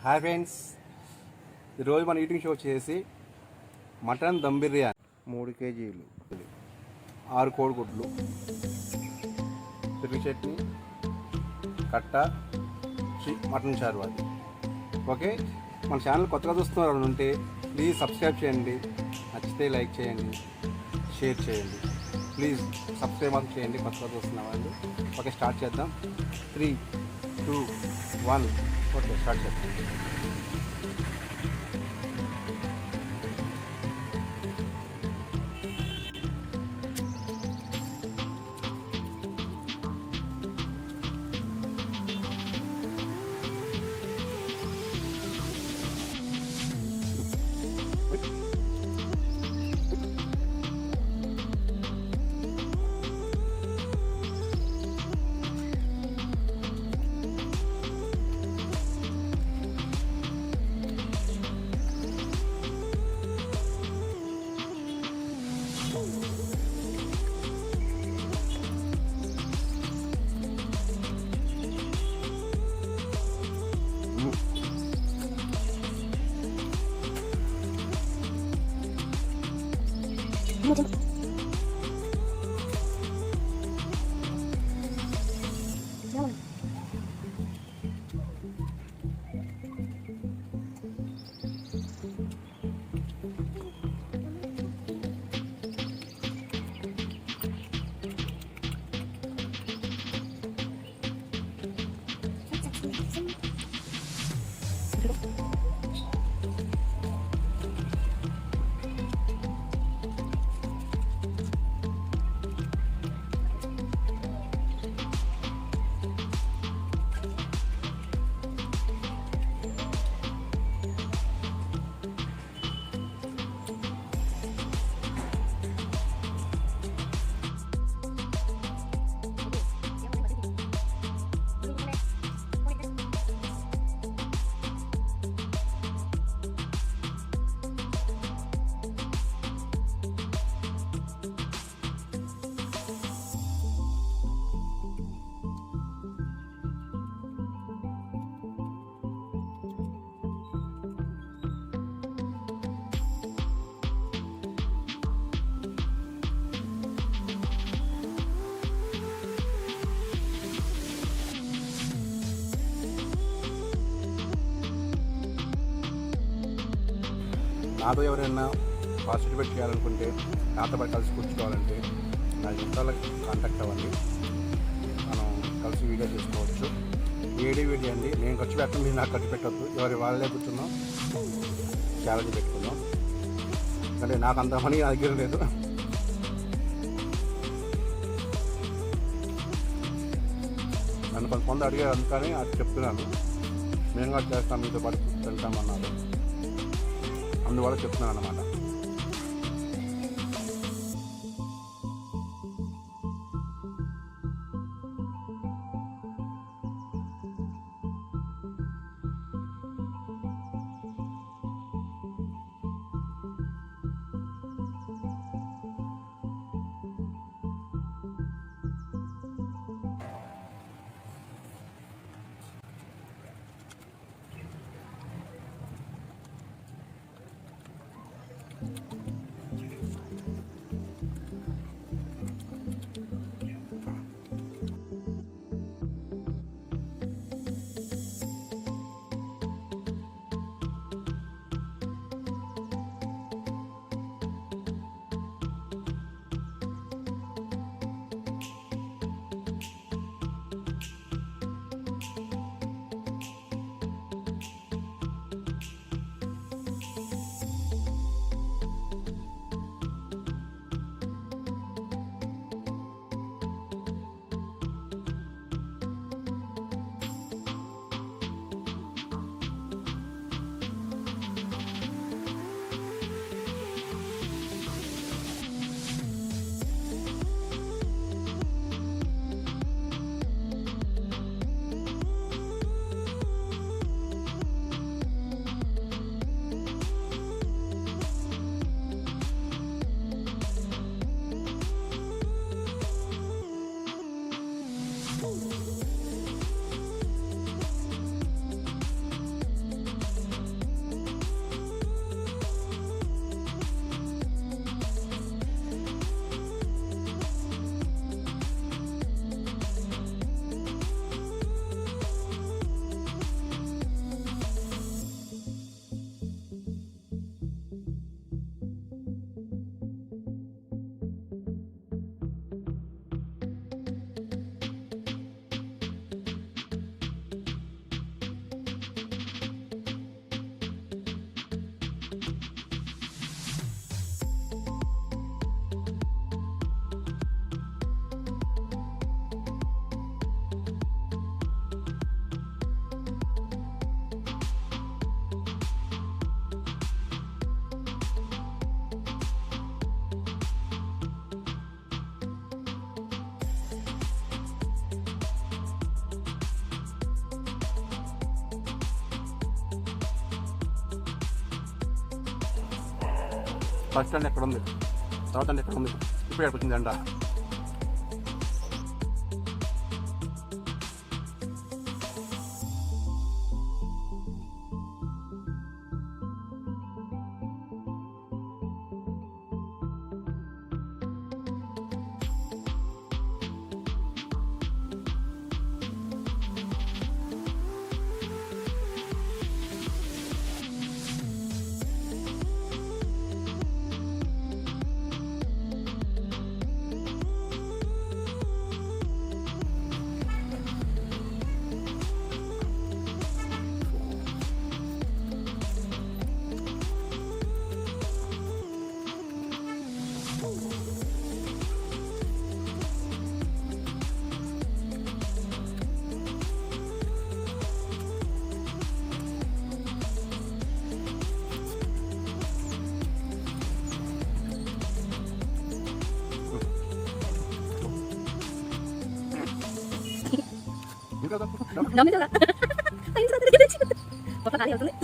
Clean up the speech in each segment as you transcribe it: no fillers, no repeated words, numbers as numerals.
Hi friends, ఈరోజు మన eating show వచ్చేసి మటన్ దమ్ బిర్యానీ 3 కేజీలు, 6 కోడిగుడ్లు, పెరుగు చట్నీ, కట్ట, మటన్ చార్వాది. ఓకే, మన ఛానల్ కొత్తగా చూస్తున్నారు ఉంటే ప్లీజ్ సబ్స్క్రైబ్ చేయండి, నచ్చితే లైక్ చేయండి, షేర్ చేయండి. ప్లీజ్ సబ్స్క్రైబ్ మాత్రం చేయండి కొత్తగా చూస్తున్న వాళ్ళు. ఓకే, స్టార్ట్ చేద్దాం. 3, 2, 1. ఓకే, స్టార్ట్ చేద్దాం. నాతో ఎవరైనా పార్టిసిపేట్ చేయాలనుకుంటే, నాతో పాటు కలిసి కూర్చోవాలంటే నా ఇన్స్టాలో కాంటాక్ట్ అవ్వండి. మనం కలిసి వీడియో చేసుకోవచ్చు. వీడియో అండి, నేను ఖర్చు పెట్టడం, మీరు నాకు ఖర్చు పెట్టద్దు. ఎవరి వాళ్ళే కూర్చున్నాం, ఛాలెంజ్ పెట్టుకుందాం. అంటే నాకు అంత మనీ నా దగ్గర లేదు. నన్ను కొంతమంది అడిగారు, అందుకని అది చెప్తున్నాను. మేము కూడా చేస్తాం, మీతో పాటు తింటామన్నారు, అందువల్ల చెప్తున్నాను అన్నమాట. ఫస్ట్ అంటే ఎక్కడ ఉంది, తర్వాత అంటే ఎక్కడ ఉంది, ఇప్పుడు ఎక్కడ వచ్చింది అంట. నమ్మిదోగా అయిన తర్వాత దగ్గర వచ్చి ఒక ఖాళీ అవుతుంది.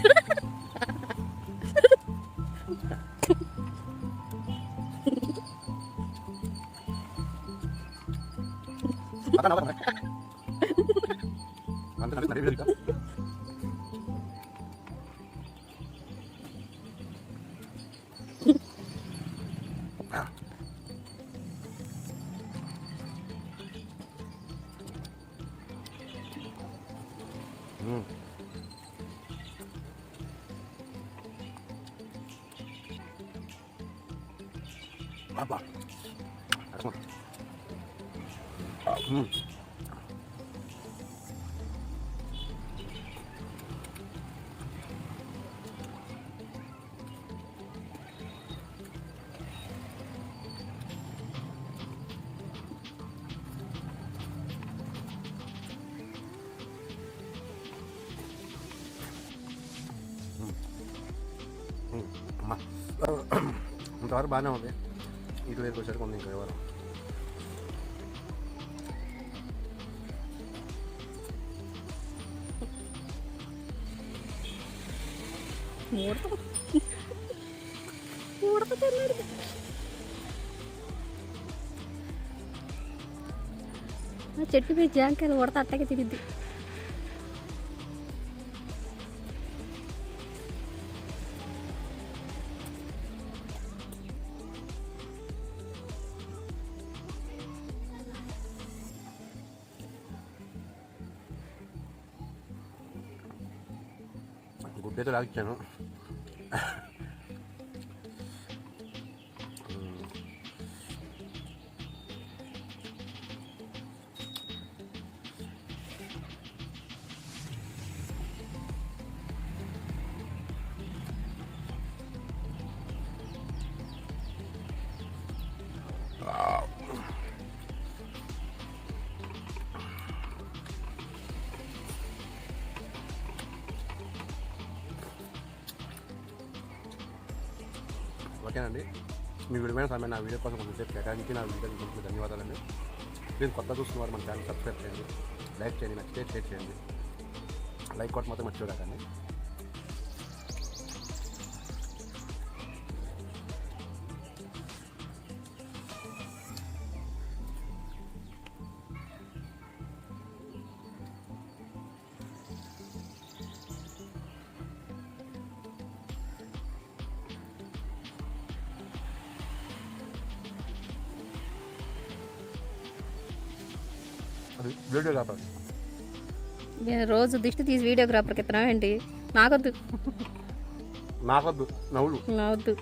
Apa? ఇంతవరకు బాగానే ఉంది. ఇటు వైపు వచ్చేసరికి ఉంది ఇంకా ఎవరు. చెట్టు మీద జాంకాయలు ఉడత అట్టగా తిరిద్ది. గుడ్డైతే రాగిచ్చాను. ఓకేనండి, మీ విలువైన సమయం నా వీడియో కోసం కొంచెంసేపు కేటాయించి నా వీడియోకి కొంచెం ధన్యవాదాలండి. మీరు కొత్త చూస్తున్నవారు మన ఛానల్ సబ్స్క్రైబ్ చేయండి, లైక్ చేయండి, నచ్చితే షేర్ చేయండి. లైక్ కొట్ట మాత్రం మర్చిపోకండి. అది వీడియోగ్రాఫర్ రోజు దిష్టి తీసి వీడియోగ్రాఫర్కి ఇస్తున్నావు ఏంటి? నాకొద్దు నాకొద్దు నవ్వులు నావద్దు.